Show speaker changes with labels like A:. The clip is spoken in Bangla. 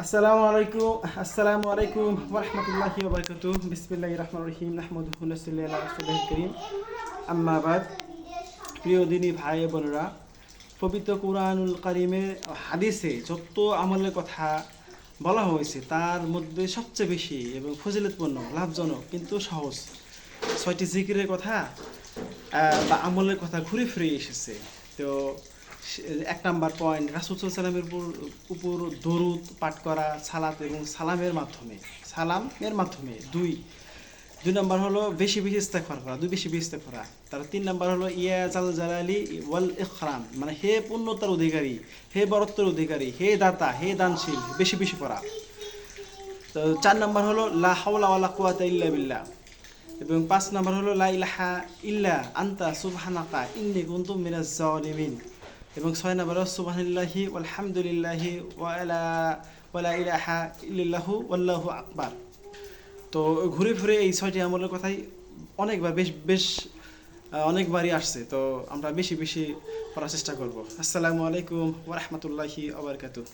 A: আসসালামু আলাইকুম ওয়া রাহমাতুল্লাহি ওয়া বারাকাতুহু। বিসমিল্লাহির রহমানির রহিম। নাহমাদুহু ওয়া নাসাল্লি আলা রাসূলিল কারীম। আম্মা বাদ। প্রিয় দিনী ভাই বোনেরা, পবিত্র কুরআনুল কারীমের হাদিসে যত আমলের কথা বলা হয়েছে তার মধ্যে সবচেয়ে বেশি এবং ফজিলতপূর্ণ, লাভজনক কিন্তু সহজ ৬টি জিকিরের কথা বা আমলের কথা ঘুরে ফিরে এসেছে। তো ১ নাম্বার পয়েন্ট, রাসূল সাল্লাল্লাহু আলাইহি ওয়াসাল্লামের উপর দরুদ পাঠ করা, সালাত এবং সালামের মাধ্যমে। দুই নাম্বার হলো বেশি বেশি ইস্তেগফার করা, বেশি ইস্তেগফার করা। তার ৩ নাম্বার হলো ইয়া জাল জালালি ওয়াল ইকরাম, মানে হে পূর্ণতার অধিকারী, হে বরত্বের অধিকারী, হে দাতা, হে দানশীল, বেশি বেশি পড়া। তো ৪ নাম্বার হলো লা হাওলা ওয়ালা কুওয়াতা ইল্লা বিল্লাহ, এবং ৫ নাম্বার হলো লা ইলাহা ইল্লা আনতা সুবহানাকা ইন্নী কুনতু মিনাজ জালিমিন, এবং ৬ নাম্বার হলো সুবহানাল্লাহি ওয়ালহামদুলিল্লাহি ওয়ালা ইলাহা ইল্লাল্লাহু ওয়াল্লাহু আকবার। তো ঘুরে ফিরে এই ৬টি আমলের কথাই অনেকবারই আসছে। তো আমরা বেশি বেশি করার চেষ্টা করব। আসসালামু আলাইকুম ওয়া রাহমাতুল্লাহি ওয়া বারাকাতুহু।